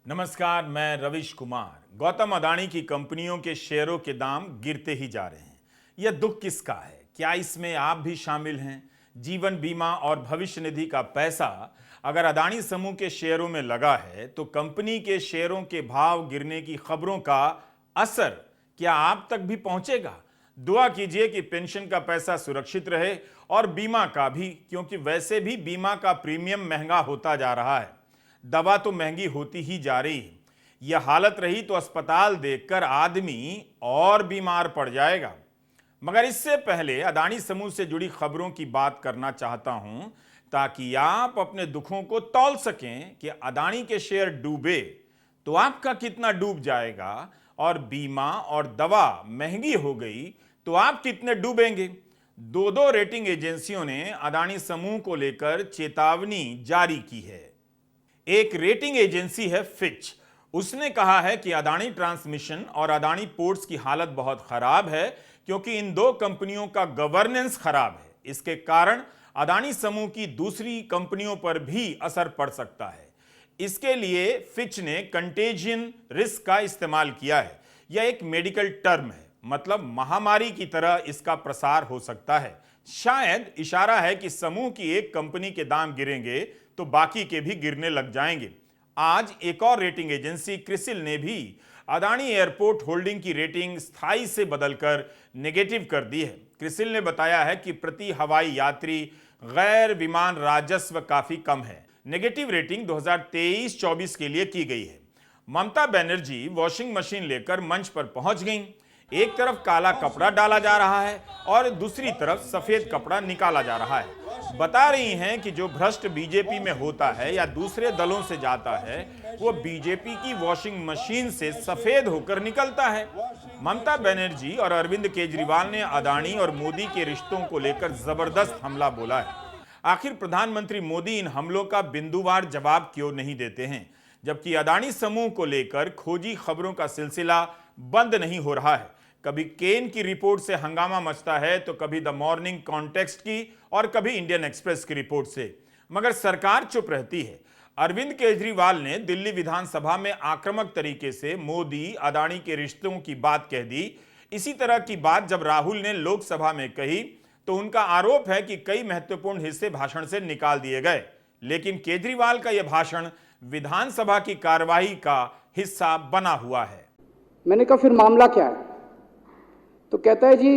नमस्कार, मैं रविश कुमार। गौतम अडानी की कंपनियों के शेयरों के दाम गिरते ही जा रहे हैं। यह दुख किसका है? क्या इसमें आप भी शामिल हैं? जीवन बीमा और भविष्य निधि का पैसा अगर अडानी समूह के शेयरों में लगा है तो कंपनी के शेयरों के भाव गिरने की खबरों का असर क्या आप तक भी पहुंचेगा? दुआ कीजिए कि पेंशन का पैसा सुरक्षित रहे और बीमा का भी, क्योंकि वैसे भी बीमा का प्रीमियम महंगा होता जा रहा है। दवा तो महंगी होती ही जा रही है। यह हालत रही तो अस्पताल देखकर आदमी और बीमार पड़ जाएगा। मगर इससे पहले अडानी समूह से जुड़ी खबरों की बात करना चाहता हूं ताकि आप अपने दुखों को तौल सकें कि अडानी के शेयर डूबे तो आपका कितना डूब जाएगा और बीमा और दवा महंगी हो गई तो आप कितने डूबेंगे। दो रेटिंग एजेंसियों ने अडानी समूह को लेकर चेतावनी जारी की है। एक रेटिंग एजेंसी है फिच। उसने कहा है कि अडानी ट्रांसमिशन और अडानी पोर्ट्स की हालत बहुत खराब है क्योंकि इन दो कंपनियों का गवर्नेंस खराब है। इसके कारण अडानी समूह की दूसरी कंपनियों पर भी असर पड़ सकता है। इसके लिए फिच ने कंटेजियन रिस्क का इस्तेमाल किया है। यह एक मेडिकल टर्म है, मतलब महामारी की तरह इसका प्रसार हो सकता है। शायद इशारा है कि समूह की एक कंपनी के दाम गिरेंगे तो बाकी के भी गिरने लग जाएंगे। आज एक और रेटिंग एजेंसी क्रिसिल ने भी अडानी एयरपोर्ट होल्डिंग की रेटिंग स्थायी से बदलकर नेगेटिव कर दी है। क्रिसिल ने बताया है कि प्रति हवाई यात्री गैर विमान राजस्व काफी कम है। नेगेटिव रेटिंग 2023-24 के लिए की गई है। ममता बनर्जी वॉशिंग मशीन लेकर मंच पर पहुंच गईं। एक तरफ काला कपड़ा डाला जा रहा है और दूसरी तरफ सफेद कपड़ा निकाला जा रहा है। बता रही हैं कि जो भ्रष्ट बीजेपी में होता है या दूसरे दलों से जाता है वो बीजेपी की वॉशिंग मशीन से सफेद होकर निकलता है। ममता बनर्जी और अरविंद केजरीवाल ने अडानी और मोदी के रिश्तों को लेकर जबरदस्त हमला बोला है। आखिर प्रधानमंत्री मोदी इन हमलों का बिंदुवार जवाब क्यों नहीं देते हैं, जबकि अडानी समूह को लेकर खोजी खबरों का सिलसिला बंद नहीं हो रहा है। कभी केन की रिपोर्ट से हंगामा मचता है तो कभी द मॉर्निंग कॉन्टेक्स्ट की और कभी इंडियन एक्सप्रेस की रिपोर्ट से, मगर सरकार चुप रहती है। अरविंद केजरीवाल ने दिल्ली विधानसभा में आक्रामक तरीके से मोदी अडानी के रिश्तों की बात कह दी। इसी तरह की बात जब राहुल ने लोकसभा में कही तो उनका आरोप है कि कई महत्वपूर्ण हिस्से भाषण से निकाल दिए गए, लेकिन केजरीवाल का यह भाषण विधानसभा की कार्यवाही का हिस्सा बना हुआ है। मैंने कहा फिर मामला क्या है? तो कहता है जी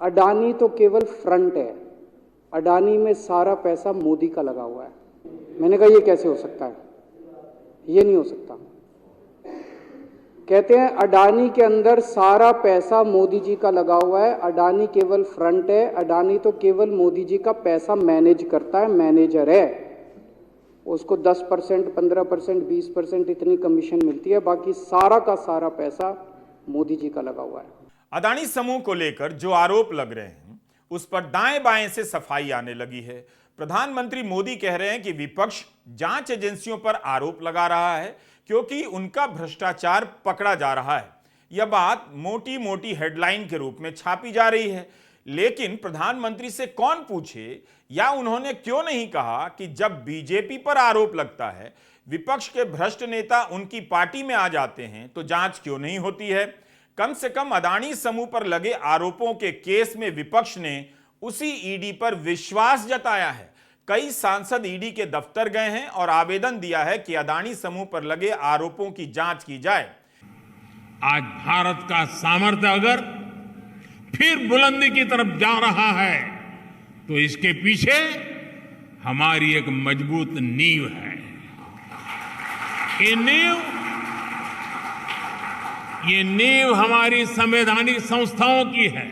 अडानी तो केवल फ्रंट है, अडानी में सारा पैसा मोदी का लगा हुआ है। मैंने कहा ये कैसे हो सकता है? ये नहीं हो सकता। कहते हैं अडानी के अंदर सारा पैसा मोदी जी का लगा हुआ है, अडानी केवल फ्रंट है, अडानी तो केवल मोदी जी का पैसा मैनेज करता है, मैनेजर है। उसको 10%, 15%, 20% इतनी कमीशन मिलती है, बाकी सारा का सारा पैसा मोदी जी का लगा हुआ है। अडानी समूह को लेकर जो आरोप लग रहे हैं उस पर दाएं बाएं से सफाई आने लगी है। प्रधानमंत्री मोदी कह रहे हैं कि विपक्ष जांच एजेंसियों पर आरोप लगा रहा है क्योंकि उनका भ्रष्टाचार पकड़ा जा रहा है। यह बात मोटी मोटी हेडलाइन के रूप में छापी जा रही है, लेकिन प्रधानमंत्री से कौन पूछे या उन्होंने क्यों नहीं कहा कि जब बीजेपी पर आरोप लगता है, विपक्ष के भ्रष्ट नेता उनकी पार्टी में आ जाते हैं तो जांच क्यों नहीं होती है। कम से कम अडानी समूह पर लगे आरोपों के केस में विपक्ष ने उसी ईडी पर विश्वास जताया है। कई सांसद ईडी के दफ्तर गए हैं और आवेदन दिया है कि अडानी समूह पर लगे आरोपों की जांच की जाए। आज भारत का सामर्थ्य अगर फिर बुलंदी की तरफ जा रहा है तो इसके पीछे हमारी एक मजबूत नींव है। ये नींव हमारी संवैधानिक संस्थाओं की है,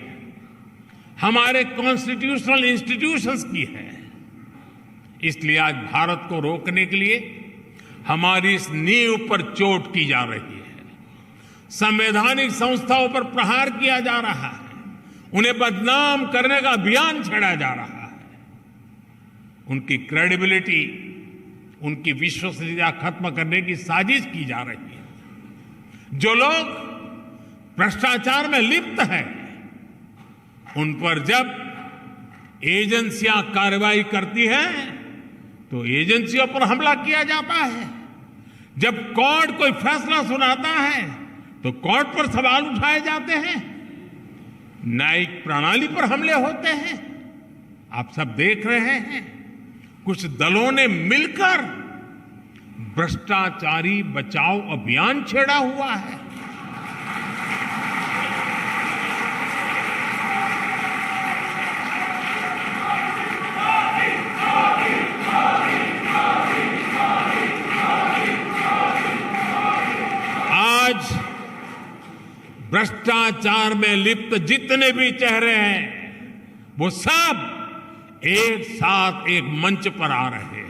हमारे कॉन्स्टिट्यूशनल इंस्टीट्यूशंस की है। इसलिए आज भारत को रोकने के लिए हमारी इस नींव पर चोट की जा रही है, संवैधानिक संस्थाओं पर प्रहार किया जा रहा है, उन्हें बदनाम करने का अभियान छेड़ा जा रहा है। उनकी क्रेडिबिलिटी, उनकी विश्वसनीयता खत्म करने की साजिश की जा रही है। जो लोग भ्रष्टाचार में लिप्त हैं उन पर जब एजेंसियां कार्रवाई करती हैं तो एजेंसियों पर हमला किया जाता है। जब कोर्ट कोई फैसला सुनाता है तो कोर्ट पर सवाल उठाए जाते हैं, न्यायिक प्रणाली पर हमले होते हैं। आप सब देख रहे हैं, कुछ दलों ने मिलकर भ्रष्टाचारी बचाओ अभियान छेड़ा हुआ है। आज भ्रष्टाचार में लिप्त जितने भी चेहरे हैं वो सब एक साथ एक मंच पर आ रहे हैं।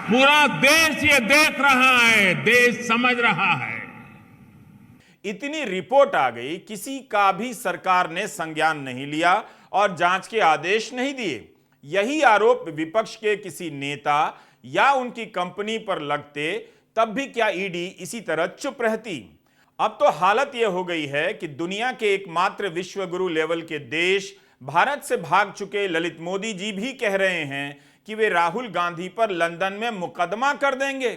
पूरा देश ये देख रहा है, देश समझ रहा है। इतनी रिपोर्ट आ गई, किसी का भी सरकार ने संज्ञान नहीं लिया और जांच के आदेश नहीं दिए। यही आरोप विपक्ष के किसी नेता या उनकी कंपनी पर लगते तब भी क्या ईडी इसी तरह चुप रहती? अब तो हालत यह हो गई है कि दुनिया के एकमात्र विश्वगुरु लेवल के देश भारत से भाग चुके ललित मोदी जी भी कह रहे हैं कि वे राहुल गांधी पर लंदन में मुकदमा कर देंगे।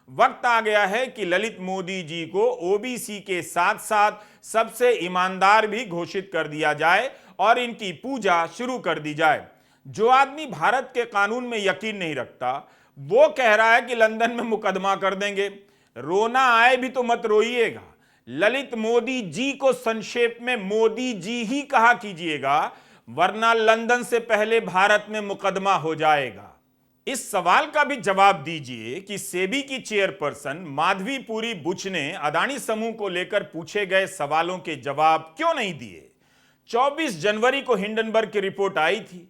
वक्त आ गया है कि ललित मोदी जी को ओबीसी के साथ साथ सबसे ईमानदार भी घोषित कर दिया जाए और इनकी पूजा शुरू कर दी जाए। जो आदमी भारत के कानून में यकीन नहीं रखता वो कह रहा है कि लंदन में मुकदमा कर देंगे। रोना आए भी तो मत रोइएगा। ललित मोदी जी को संक्षेप में मोदी जी ही कहा कीजिएगा, वरना लंदन से पहले भारत में मुकदमा हो जाएगा। इस सवाल का भी जवाब दीजिए कि सेबी की चेयरपर्सन माधवीपुरी बुच ने अदानी समूह को लेकर पूछे गए सवालों के जवाब क्यों नहीं दिए? 24 जनवरी को हिंडनबर्ग की रिपोर्ट आई थी।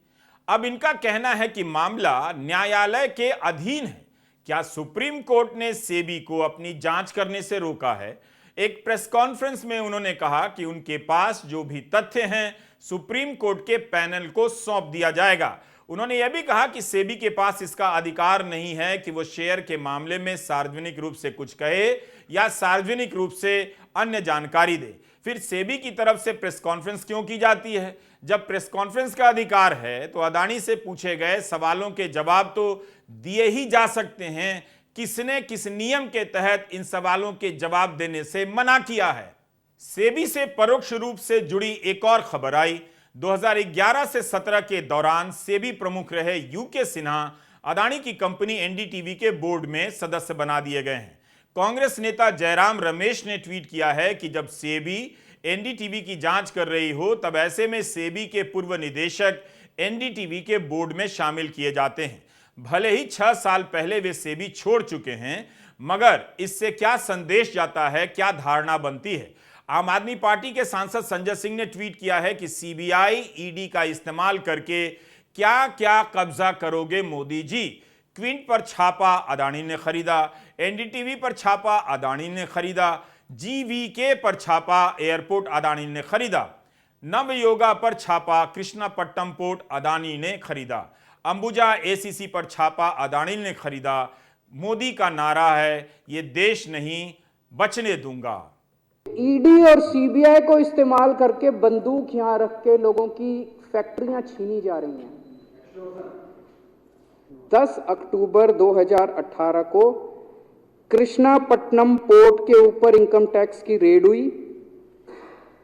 अब इनका कहना है कि मामला न्यायालय के अधीन है। क्या सुप्रीम कोर्ट ने सेबी को अपनी जांच करने से रोका है? एक प्रेस कॉन्फ्रेंस में उन्होंने कहा कि उनके पास जो भी तथ्य हैं सुप्रीम कोर्ट के पैनल को सौंप दिया जाएगा। उन्होंने यह भी कहा कि सेबी के पास इसका अधिकार नहीं है कि वो शेयर के मामले में सार्वजनिक रूप से कुछ कहे या सार्वजनिक रूप से अन्य जानकारी दे। फिर सेबी की तरफ से प्रेस कॉन्फ्रेंस क्यों की जाती है? जब प्रेस कॉन्फ्रेंस का अधिकार है तो अदानी से पूछे गए सवालों के जवाब तो दिए ही जा सकते हैं। किसने किस नियम के तहत इन सवालों के जवाब देने से मना किया है? सेबी से परोक्ष रूप से जुड़ी एक और खबर आई। 2011 से 17 के दौरान सेबी प्रमुख रहे यूके सिन्हा अदानी की कंपनी एनडीटीवी के बोर्ड में सदस्य बना दिए गए हैं। कांग्रेस नेता जयराम रमेश ने ट्वीट किया है कि जब सेबी एनडीटीवी की जांच कर रही हो तब ऐसे में सेबी के पूर्व निदेशक एनडीटीवी के बोर्ड में शामिल किए जाते हैं। भले ही 6 साल पहले वे सेबी छोड़ चुके हैं, मगर इससे क्या संदेश जाता है, क्या धारणा बनती है? आम आदमी पार्टी के सांसद संजय सिंह ने ट्वीट किया है कि सीबीआई ईडी का इस्तेमाल करके क्या क्या कब्जा करोगे मोदी जी? क्विंट पर छापा अदानी ने खरीदा, एनडीटीवी पर छापा अदानी ने खरीदा, जीवीके पर छापा एयरपोर्ट अदानी ने खरीदा, नवयोगा पर छापा कृष्णापट्टनम पोर्ट अदानी ने खरीदा, अंबुजा एसीसी पर छापा अदानी ने खरीदा। मोदी का नारा है, ये देश नहीं बचने दूंगा। ईडी और सीबीआई को इस्तेमाल करके बंदूक यहां रख के लोगों की फैक्ट्रियां छीनी जा रही हैं। 10 अक्टूबर 2018 को कृष्णापट्टनम पोर्ट के ऊपर इनकम टैक्स की रेड हुई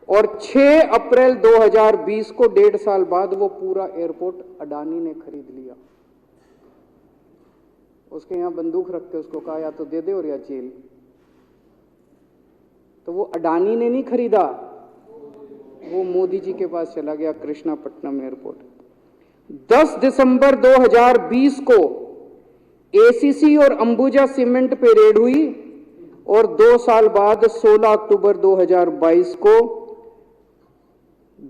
और 6 अप्रैल 2020 को 1.5 साल बाद वो पूरा एयरपोर्ट अडानी ने खरीद लिया। उसके यहां बंदूक रख के उसको कहा या तो दे दे और या जेल। तो वो अडानी ने नहीं खरीदा, वो मोदी जी के पास चला गया कृष्णापट्टनम एयरपोर्ट। 10 दिसंबर 2020 को एसीसी और अंबुजा सीमेंट पे रेड हुई और 2 साल बाद 16 अक्टूबर 2022 को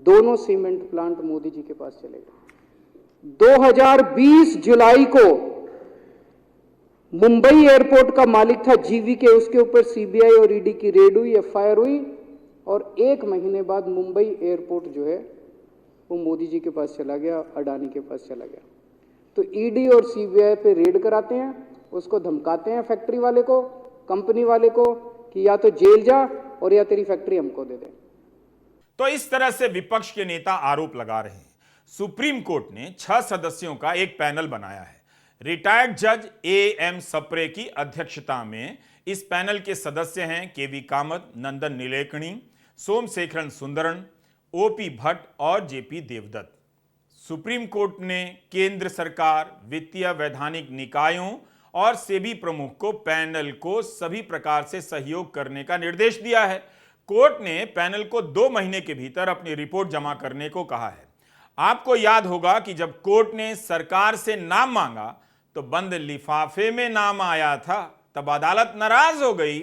दोनों सीमेंट प्लांट मोदी जी के पास चले गए। 2020 जुलाई को मुंबई एयरपोर्ट का मालिक था जीवीके, उसके ऊपर सीबीआई और ईडी की रेड हुई, एफआईआर हुई और 1 महीने बाद मुंबई एयरपोर्ट जो है वो मोदी जी के पास चला गया, अडानी के पास चला गया। तो ईडी और सीबीआई पे रेड कराते हैं, उसको धमकाते हैं फैक्ट्री वाले को, कंपनी वाले को कि या तो जेल जा और या तेरी फैक्ट्री हमको दे दे। तो इस तरह से विपक्ष के नेता आरोप लगा रहे हैं। सुप्रीम कोर्ट ने 6 सदस्यों का एक पैनल बनाया है। रिटायर्ड जज एएम सप्रे की अध्यक्षता में इस पैनल के सदस्य हैं केवी कामत, नंदन नीलेकणी, सोमशेखरन सुंदरन, ओपी भट्ट और जेपी देवदत्त। सुप्रीम कोर्ट ने केंद्र सरकार, वित्तीय वैधानिक निकायों और सेबी प्रमुख को पैनल को सभी प्रकार से सहयोग करने का निर्देश दिया है। कोर्ट ने पैनल को 2 महीने के भीतर अपनी रिपोर्ट जमा करने को कहा है। आपको याद होगा कि जब कोर्ट ने सरकार से नाम मांगा तो बंद लिफाफे में नाम आया था, तब अदालत नाराज हो गई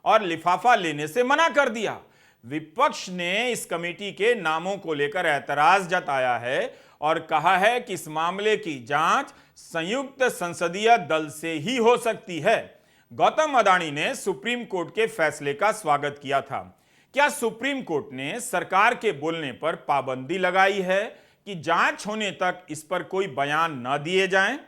और लिफाफा लेने से मना कर दिया। विपक्ष ने इस कमेटी के नामों को लेकर ऐतराज जताया है और कहा है कि इस मामले की जांच संयुक्त संसदीय दल से ही हो सकती है। गौतम अडानी ने सुप्रीम कोर्ट के फैसले का स्वागत किया था। क्या सुप्रीम कोर्ट ने सरकार के बोलने पर पाबंदी लगाई है कि जांच होने तक इस पर कोई बयान न दिए जाएं?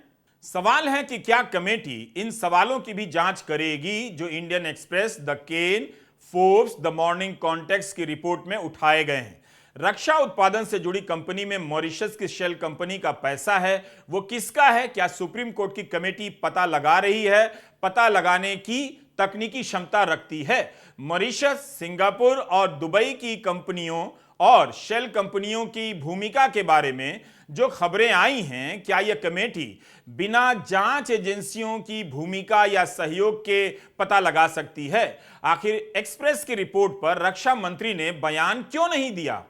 सवाल है कि क्या कमेटी इन सवालों की भी जांच करेगी जो Indian Express, the Ken, Forbes, the Morning Context की रिपोर्ट में उठाए गए हैं। रक्षा उत्पादन से जुड़ी कंपनी में मॉरिशस की शेल कंपनी का पैसा है, वो किसका है? क्या सुप्रीम कोर्ट की कमेटी पता लगा रही है? पता लगाने की तकनीकी क्षमता रखती है? मॉरिशस, सिंगापुर और दुबई की कंपनियों और शेल कंपनियों की भूमिका के बारे में जो खबरें आई हैं, क्या यह कमेटी बिना जांच एजेंसियों की भूमिका या सहयोग के पता लगा सकती है? आखिर एक्सप्रेस की रिपोर्ट पर रक्षा मंत्री ने बयान क्यों नहीं दिया?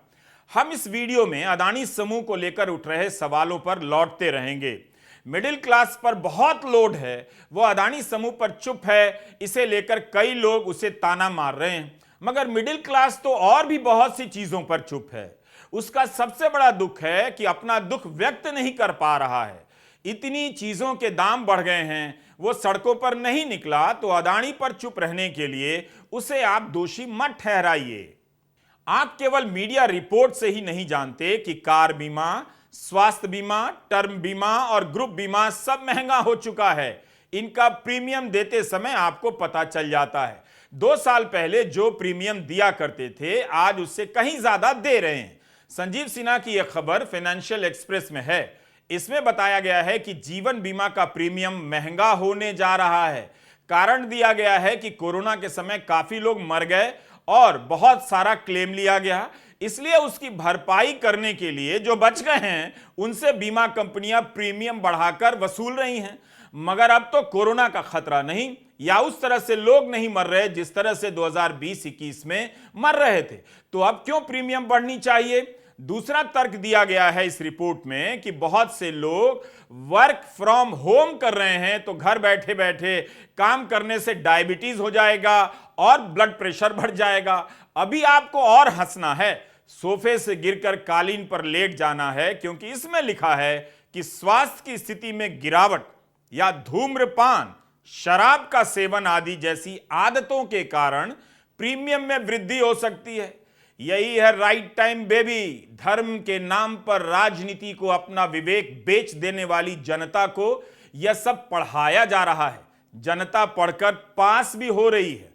हम इस वीडियो में अडानी समूह को लेकर उठ रहे सवालों पर लौटते रहेंगे। मिडिल क्लास पर बहुत लोड है, वो अडानी समूह पर चुप है, इसे लेकर कई लोग उसे ताना मार रहे हैं। मगर मिडिल क्लास तो और भी बहुत सी चीजों पर चुप है। उसका सबसे बड़ा दुख है कि अपना दुख व्यक्त नहीं कर पा रहा है। इतनी चीजों के दाम बढ़ गए हैं, वो सड़कों पर नहीं निकला, तो अडानी पर चुप रहने के लिए उसे आप दोषी मत ठहराइए। आप केवल मीडिया रिपोर्ट से ही नहीं जानते कि कार बीमा, स्वास्थ्य बीमा, टर्म बीमा और ग्रुप बीमा सब महंगा हो चुका है। इनका प्रीमियम देते समय आपको पता चल जाता है। 2 साल पहले जो प्रीमियम दिया करते थे, आज उससे कहीं ज्यादा दे रहे हैं। संजीव सिन्हा की यह खबर फाइनेंशियल एक्सप्रेस में है। इसमें बताया गया है कि जीवन बीमा का प्रीमियम महंगा होने जा रहा है। कारण दिया गया है कि कोरोना के समय काफी लोग मर गए और बहुत सारा क्लेम लिया गया, इसलिए उसकी भरपाई करने के लिए जो बच गए हैं उनसे बीमा कंपनियां प्रीमियम बढ़ाकर वसूल रही हैं। मगर अब तो कोरोना का खतरा नहीं, या उस तरह से लोग नहीं मर रहे जिस तरह से 2020-21 में मर रहे थे, तो अब क्यों प्रीमियम बढ़नी चाहिए? दूसरा तर्क दिया गया है इस रिपोर्ट में कि बहुत से लोग वर्क फ्रॉम होम कर रहे हैं, तो घर बैठे बैठे काम करने से डायबिटीज हो जाएगा और ब्लड प्रेशर बढ़ जाएगा। अभी आपको और हंसना है, सोफे से गिरकर कालीन पर लेट जाना है, क्योंकि इसमें लिखा है कि स्वास्थ्य की स्थिति में गिरावट या धूम्रपान, शराब का सेवन आदि जैसी आदतों के कारण प्रीमियम में वृद्धि हो सकती है। यही है राइट टाइम बेबी। धर्म के नाम पर राजनीति को अपना विवेक बेच देने वाली जनता को यह सब पढ़ाया जा रहा है। जनता पढ़कर पास भी हो रही है।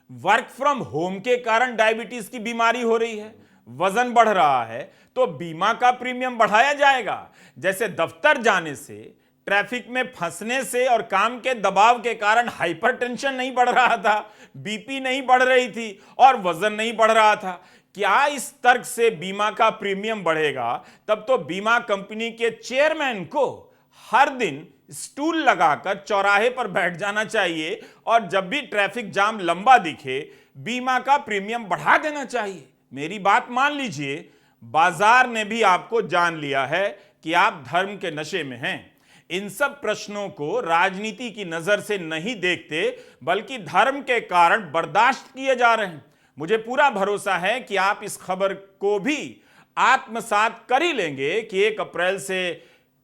वर्क फ्रॉम होम के कारण डायबिटीज की बीमारी हो रही है, वजन बढ़ रहा है, तो बीमा का प्रीमियम बढ़ाया जाएगा। जैसे दफ्तर जाने से, ट्रैफिक में फंसने से और काम के दबाव के कारण हाइपरटेंशन नहीं बढ़ रहा था, बीपी नहीं बढ़ रही थी और वजन नहीं बढ़ रहा था। क्या इस तर्क से बीमा का प्रीमियम बढ़ेगा? तब तो बीमा कंपनी के चेयरमैन को हर दिन स्टूल लगाकर चौराहे पर बैठ जाना चाहिए और जब भी ट्रैफिक जाम लंबा दिखे बीमा का प्रीमियम बढ़ा देना चाहिए। मेरी बात मान लीजिए, बाजार ने भी आपको जान लिया है कि आप धर्म के नशे में हैं। इन सब प्रश्नों को राजनीति की नजर से नहीं देखते, बल्कि धर्म के कारण बर्दाश्त किए जा रहे हैं। मुझे पूरा भरोसा है कि आप इस खबर को भी आत्मसात कर ही लेंगे कि 1 अप्रैल से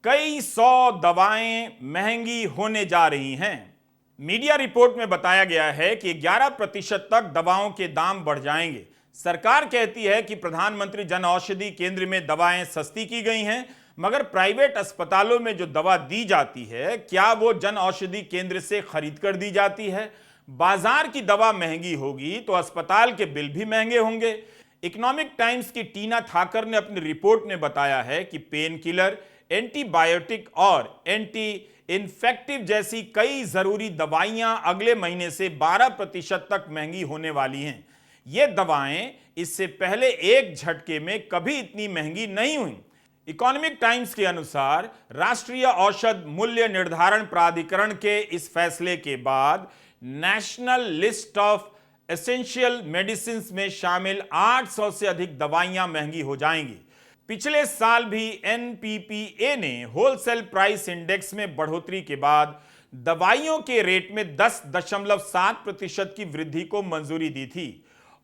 कई 100 दवाएं महंगी होने जा रही हैं। मीडिया रिपोर्ट में बताया गया है कि 11% तक दवाओं के दाम बढ़ जाएंगे। सरकार कहती है कि प्रधानमंत्री जन औषधि केंद्र में दवाएं सस्ती की गई हैं, मगर प्राइवेट अस्पतालों में जो दवा दी जाती है, क्या वो जन औषधि केंद्र से खरीद कर दी जाती है? बाजार की दवा महंगी होगी तो अस्पताल के बिल भी महंगे होंगे। इकोनॉमिक टाइम्स की टीना थाकर ने अपनी रिपोर्ट में बताया है कि पेन किलर, एंटीबायोटिक और एंटी इन्फेक्टिव जैसी कई जरूरी दवाइयां अगले महीने से 12% तक महंगी होने वाली हैं। ये दवाएं इससे पहले एक झटके में कभी इतनी महंगी नहीं हुई। इकोनॉमिक टाइम्स के अनुसार राष्ट्रीय औषध मूल्य निर्धारण प्राधिकरण के इस फैसले के बाद national list of essential medicine में शामिल 800 से अधिक दवाइयां महंगी हो जाएंगी। पिछले साल भी एनपीपीए ने होलसेल प्राइस इंडेक्स में बढ़ोतरी के बाद दवाइयों के रेट में 10.7% की वृद्धि को मंजूरी दी थी।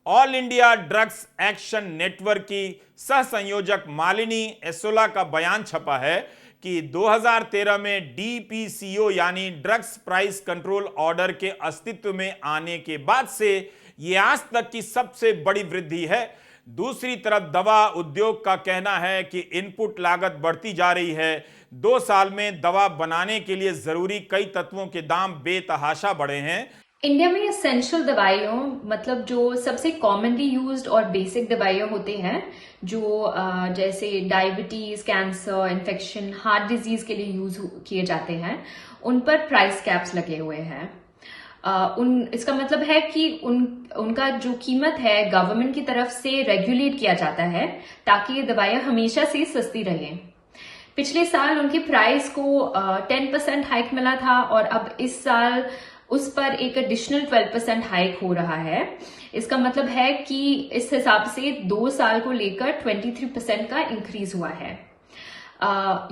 All India drugs action network की सह संयोजक मालिनी एसोला का बयान छपा है कि 2013 में डीपीसीओ यानी ड्रग्स प्राइस कंट्रोल ऑर्डर के अस्तित्व में आने के बाद से यह आज तक की सबसे बड़ी वृद्धि है। दूसरी तरफ दवा उद्योग का कहना है कि इनपुट लागत बढ़ती जा रही है। 2 साल में दवा बनाने के लिए जरूरी कई तत्वों के दाम बेतहाशा बढ़े हैं। इंडिया में एसेंशियल दवाइयों मतलब जो सबसे कॉमनली यूज्ड और बेसिक दवाइयां होते हैं जो जैसे diabetes, cancer, infection, heart disease के लिए यूज किए जाते हैं, उन पर प्राइस कैप्स लगे हुए हैं। इसका मतलब है कि उनका जो कीमत है गवर्नमेंट की तरफ से रेगुलेट किया जाता है ताकि ये दवाइयां हमेशा से सस्ती रहें। पिछले साल उनके प्राइस को 10% हाइक मिला था और अब इस साल उस पर एक एडिशनल 12% हाइक हो रहा है। इसका मतलब है कि इस हिसाब से 2 साल को लेकर 23% का इंक्रीज हुआ है।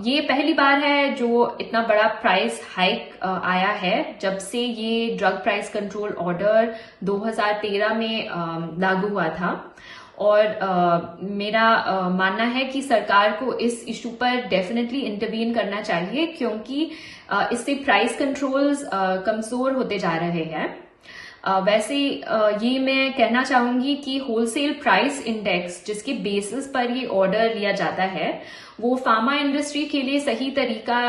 ये पहली बार है जो इतना बड़ा प्राइस हाइक आया है जब से ये ड्रग प्राइस कंट्रोल ऑर्डर 2013 में लागू हुआ था। और मेरा मानना है कि सरकार को इस इशू पर डेफिनेटली इंटरवीन करना चाहिए क्योंकि इससे प्राइस कंट्रोल्स कमजोर होते जा रहे हैं। वैसे ये मैं कहना चाहूंगी कि होलसेल प्राइस इंडेक्स जिसके बेसिस पर ये ऑर्डर लिया जाता है वो फार्मा इंडस्ट्री के लिए सही तरीका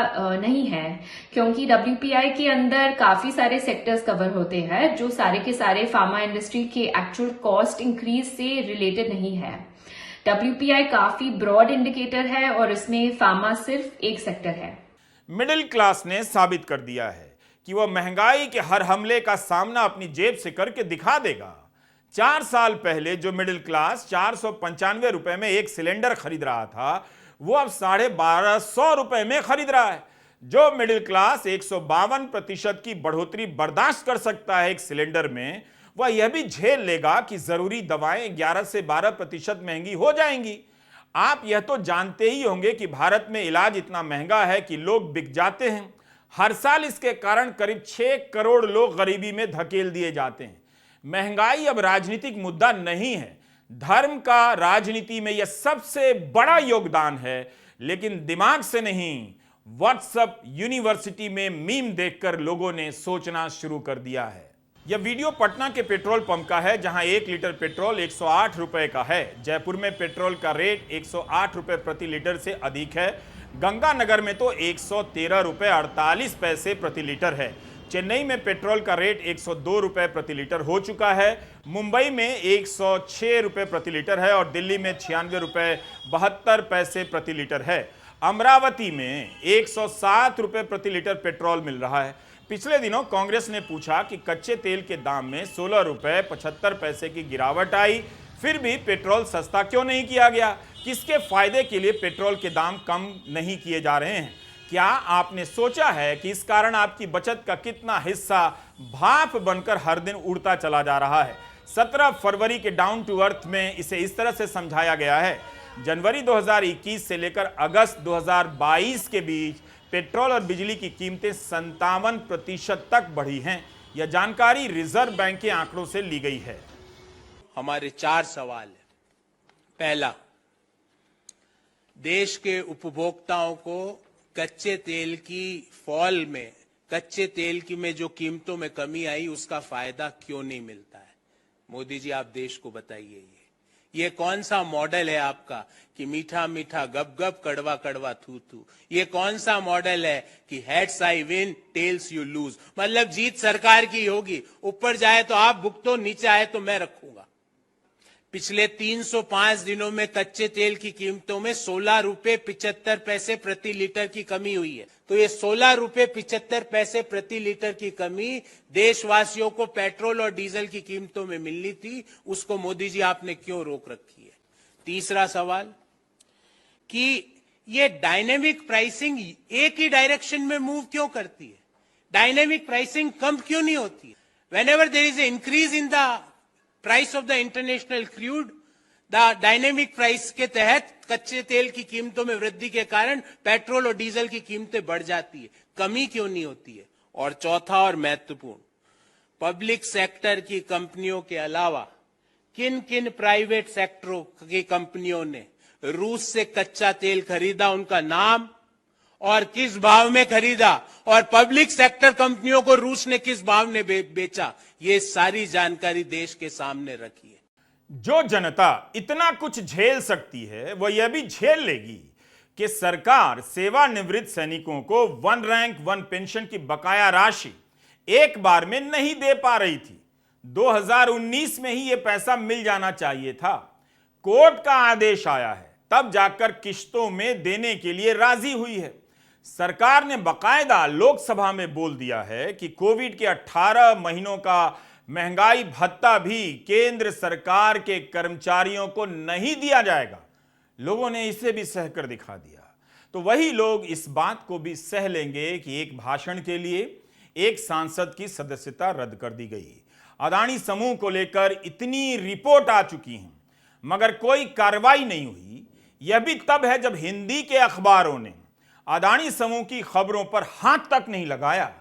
नहीं है क्योंकि WPI के अंदर काफी सारे सेक्टर्स कवर होते हैं जो सारे के सारे फार्मा इंडस्ट्री के एक्चुअल कॉस्ट इंक्रीज से रिलेटेड नहीं है। WPI काफी ब्रॉड इंडिकेटर है और इसमें फार्मा सिर्फ एक सेक्टर है। मिडिल क्लास ने साबित कर दिया है कि वह महंगाई के हर हमले का सामना अपनी जेब से करके दिखा देगा। 4 साल पहले जो मिडिल क्लास 495 रुपए में एक सिलेंडर खरीद रहा था वो अब 1250 रुपए में खरीद रहा है। जो मिडिल क्लास 152% की बढ़ोतरी बर्दाश्त कर सकता है एक सिलेंडर में, वह यह भी झेल लेगा कि जरूरी दवाएं 11 से 12% महंगी हो जाएंगी। आप यह तो जानते ही होंगे कि भारत में इलाज इतना महंगा है कि लोग बिक जाते हैं। हर साल इसके कारण करीब 6 करोड़ लोग गरीबी में धकेल दिए जाते हैं। महंगाई अब राजनीतिक मुद्दा नहीं है, धर्म का राजनीति में यह सबसे बड़ा योगदान है, लेकिन दिमाग से नहीं। व्हाट्सएप यूनिवर्सिटी में मीम देखकर लोगों ने सोचना शुरू कर दिया है। यह वीडियो पटना के पेट्रोल पंप का है जहां 1 लीटर पेट्रोल 108 रुपए का है। जयपुर में पेट्रोल का रेट 108 रुपए प्रति लीटर से अधिक है। गंगानगर में तो 113 रुपए 48 पैसे प्रति लीटर है। चेन्नई में पेट्रोल का रेट 102 रुपए प्रति लीटर हो चुका है। मुंबई में 106 रुपए प्रति लीटर है और दिल्ली में 96 रुपए 72 पैसे प्रति लीटर है। अमरावती में 107 रुपए प्रति लीटर पेट्रोल मिल रहा है। पिछले दिनों कांग्रेस ने पूछा कि कच्चे तेल के दाम में 16 रुपए 75 पैसे की गिरावट आई, फिर भी पेट्रोल सस्ता क्यों नहीं किया गया? किसके फायदे के लिए पेट्रोल के दाम कम नहीं किए जा रहे हैं? क्या आपने सोचा है कि इस कारण आपकी बचत का कितना हिस्सा भाप बनकर हर दिन उड़ता चला जा रहा है? 17 फरवरी के डाउन टू अर्थ में इसे इस तरह से समझाया गया है। जनवरी 2021 से लेकर अगस्त 2022 के बीच पेट्रोल और बिजली की कीमतें 57% तक बढ़ी हैं। यह जानकारी रिजर्व बैंक के आंकड़ों से ली गई है। हमारे 4 सवाल है। पहला, देश के उपभोक्ताओं को कच्चे तेल की फॉल में, कच्चे तेल की में जो कीमतों में कमी आई उसका फायदा क्यों नहीं मिलता है? मोदी जी आप देश को बताइए। ये कौन सा मॉडल है आपका कि मीठा मीठा गप गप कड़वा कड़वा थू थू? ये कौन सा मॉडल है कि heads I win tells you lose? मतलब जीत सरकार की होगी, ऊपर जाए तो आप भुगतो, नीचे आए तो मैं रखूंगा। पिछले 305 दिनों में कच्चे तेल की कीमतों में 16 रुपए 75 पैसे प्रति लीटर की कमी हुई है। तो ये 16 रुपए 75 पैसे प्रति लीटर की कमी देशवासियों को पेट्रोल और डीजल की कीमतों में मिलनी थी, उसको मोदी जी आपने क्यों रोक रखी है। तीसरा सवाल कि ये डायनेमिक प्राइसिंग एक ही डायरेक्शन में मूव क्यों करती है, डायनेमिक प्राइसिंग कम क्यों नहीं होती। Whenever there is an increase in the price of the international crude, the dynamic price के तहत कच्चे तेल की कीमतों में वृद्धि के कारण पेट्रोल और डीजल की कीमतें बढ़ जाती है, कमी क्यों नहीं होती है। और चौथा और महत्वपूर्ण, पब्लिक सेक्टर की कंपनियों के अलावा किन किन प्राइवेट सेक्टरों की कंपनियों ने रूस से कच्चा तेल खरीदा, उनका नाम और किस भाव में खरीदा, और पब्लिक सेक्टर कंपनियों को रूस ने किस भाव में बेचा, ये सारी जानकारी देश के सामने रखी है। जो जनता इतना कुछ झेल सकती है वो यह भी झेल लेगी कि सरकार सेवानिवृत्त सैनिकों को 1 रैंक 1 पेंशन की बकाया राशि एक बार में नहीं दे पा रही थी। 2019 में ही यह पैसा मिल जाना चाहिए था। कोर्ट का आदेश आया है, तब जाकर किश्तों में देने के लिए राजी हुई है। सरकार ने बकायदा लोकसभा में बोल दिया है कि कोविड के 18 महीनों का महंगाई भत्ता भी केंद्र सरकार के कर्मचारियों को नहीं दिया जाएगा। लोगों ने इसे भी सहकर दिखा दिया। तो वही लोग इस बात को भी सह लेंगे कि एक भाषण के लिए एक सांसद की सदस्यता रद्द कर दी गई। अदानी समूह को लेकर इतनी रिपोर्ट आ चुकी हैं मगर कोई कार्रवाई नहीं हुई। यह भी तब है जब हिंदी के अखबारों ने अदानी समूह की खबरों पर हाथ तक नहीं लगाया।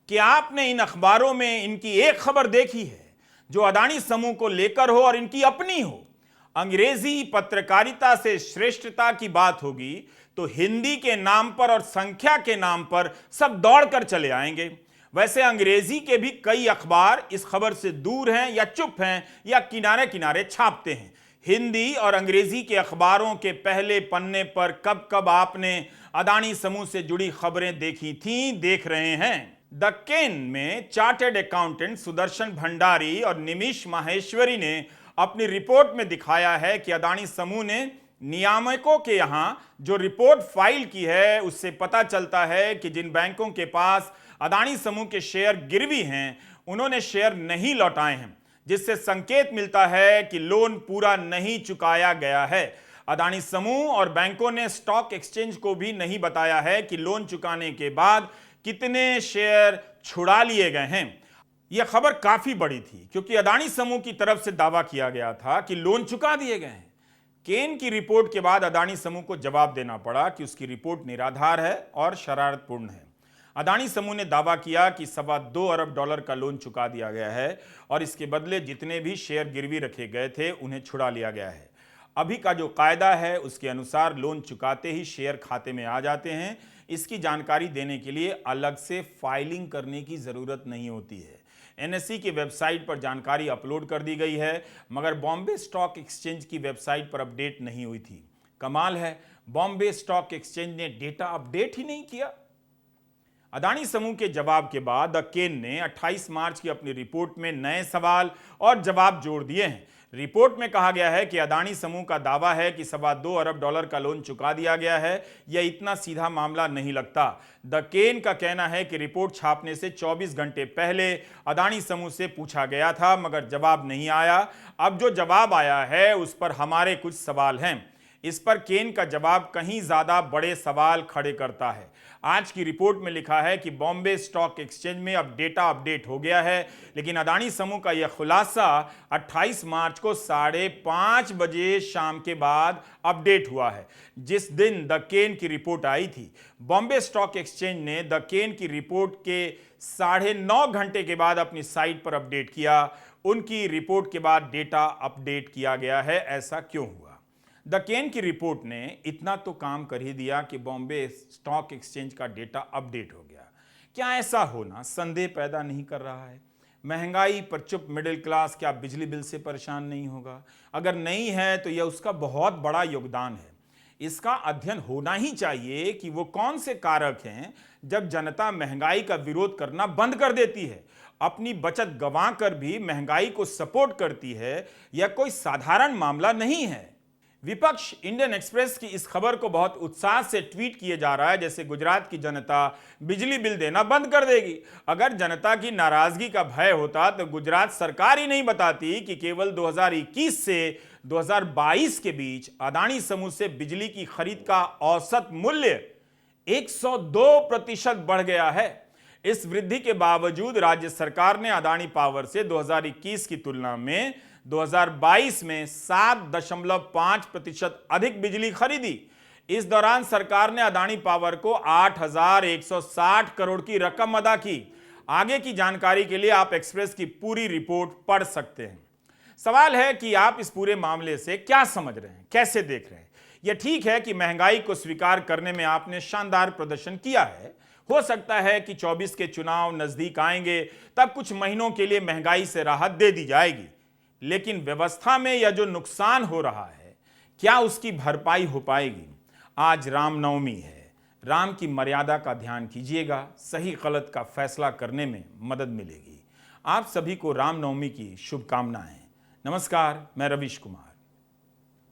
कि आपने इन अखबारों में इनकी एक खबर देखी है जो अदानी समूह को लेकर हो और इनकी अपनी हो। अंग्रेजी पत्रकारिता से श्रेष्ठता की बात होगी तो हिंदी के नाम पर और संख्या के नाम पर सब दौड़कर चले आएंगे। वैसे अंग्रेजी के भी कई अखबार इस खबर से दूर हैं या चुप हैं या किनारे किनारे छापते हैं। हिंदी और अंग्रेजी के अखबारों के पहले पन्ने पर कब कब आपने अदानी समूह से जुड़ी खबरें देखी थीं, देख रहे हैं। द केन में चार्टर्ड अकाउंटेंट सुदर्शन भंडारी और निमिष माहेश्वरी ने अपनी रिपोर्ट में दिखाया है कि अदानी समूह ने नियामकों के यहां जो रिपोर्ट फाइल की है उससे पता चलता है कि जिन बैंकों के पास अदानी समूह के शेयर गिरवी हैं उन्होंने शेयर नहीं लौटाए हैं, जिससे संकेत मिलता है कि लोन पूरा नहीं चुकाया गया है। अदानी समूह और बैंकों ने स्टॉक एक्सचेंज को भी नहीं बताया है कि लोन चुकाने के बाद कितने शेयर छुड़ा लिए गए हैं। यह खबर काफी बड़ी थी क्योंकि अदानी समूह की तरफ से दावा किया गया था कि लोन चुका दिए गए हैं। केन की रिपोर्ट के बाद अदानी समूह को जवाब देना पड़ा कि उसकी रिपोर्ट निराधार है और शरारतपूर्ण है। अदानी समूह ने दावा किया कि $2.25 अरब का लोन चुका दिया गया है और इसके बदले जितने भी शेयर गिरवी रखे गए थे उन्हें छुड़ा लिया गया है। अभी का जो कायदा है उसके अनुसार लोन चुकाते ही शेयर खाते में आ जाते हैं। इसकी जानकारी देने के लिए अलग से फाइलिंग करने की जरूरत नहीं होती है। एनएसई की वेबसाइट पर जानकारी अपलोड कर दी गई है मगर बॉम्बे स्टॉक एक्सचेंज की वेबसाइट पर अपडेट नहीं हुई थी। कमाल है, बॉम्बे स्टॉक एक्सचेंज ने डेटा अपडेट ही नहीं किया। अदानी समूह के जवाब के बाद द केन ने 28 मार्च की अपनी रिपोर्ट में नए सवाल और जवाब जोड़ दिए हैं। रिपोर्ट में कहा गया है कि अदानी समूह का दावा है कि $2.25 अरब का लोन चुका दिया गया है। यह इतना सीधा मामला नहीं लगता। द केन का कहना है कि रिपोर्ट छापने से 24 घंटे पहले अदानी समूह से पूछा गया था मगर जवाब नहीं आया। अब जो जवाब आया है उस पर हमारे कुछ सवाल हैं। इस पर केन का जवाब कहीं ज्यादा बड़े सवाल खड़े करता है। आज की रिपोर्ट में लिखा है कि बॉम्बे स्टॉक एक्सचेंज में अब डेटा अपडेट हो गया है, लेकिन अदानी समूह का यह खुलासा 28 मार्च को 5:30 बजे शाम के बाद अपडेट हुआ है, जिस दिन द केन की रिपोर्ट आई थी। बॉम्बे स्टॉक एक्सचेंज ने द केन की रिपोर्ट के 9.5 घंटे के बाद अपनी साइट पर अपडेट किया। उनकी रिपोर्ट के बाद डेटा अपडेट किया गया है। ऐसा क्यों हुआ? द केन की रिपोर्ट ने इतना तो काम कर ही दिया कि बॉम्बे स्टॉक एक्सचेंज का डेटा अपडेट हो गया। क्या ऐसा होना संदेह पैदा नहीं कर रहा है? महंगाई पर चुप मिडिल क्लास क्या बिजली बिल से परेशान नहीं होगा? अगर नहीं है तो यह उसका बहुत बड़ा योगदान है। इसका अध्ययन होना ही चाहिए कि वो कौन से कारक हैं जब जनता महंगाई का विरोध करना बंद कर देती है अपनी बचत गंवाकर भी महंगाई को सपोर्ट करती है, यह कोई साधारण मामला नहीं है। विपक्ष इंडियन एक्सप्रेस की इस खबर को बहुत उत्साह से ट्वीट किए जा रहा है जैसे गुजरात की जनता बिजली बिल देना बंद कर देगी। अगर जनता की नाराजगी का भय होता तो गुजरात सरकार ही नहीं बताती कि केवल 2021 से 2022 के बीच अदानी समूह से बिजली की खरीद का औसत मूल्य 102% बढ़ गया है। इस वृद्धि के बावजूद राज्य सरकार ने अदानी पावर से 2021 की तुलना में 2022 में 7.5% अधिक बिजली खरीदी। इस दौरान सरकार ने अदानी पावर को 8,160 करोड़ की रकम अदा की। आगे की जानकारी के लिए आप एक्सप्रेस की पूरी रिपोर्ट पढ़ सकते हैं। सवाल है कि आप इस पूरे मामले से क्या समझ रहे हैं, कैसे देख रहे हैं। यह ठीक है कि महंगाई को स्वीकार करने में आपने शानदार प्रदर्शन किया है। हो सकता है कि 24 के चुनाव नजदीक आएंगे, तब कुछ महीनों के लिए महंगाई से राहत दे दी जाएगी, लेकिन व्यवस्था में यह जो नुकसान हो रहा है, क्या उसकी भरपाई हो पाएगी? आज रामनवमी है। राम की मर्यादा का ध्यान कीजिएगा, सही गलत का फैसला करने में मदद मिलेगी। आप सभी को रामनवमी की शुभकामनाएं। नमस्कार, मैं रविश कुमार।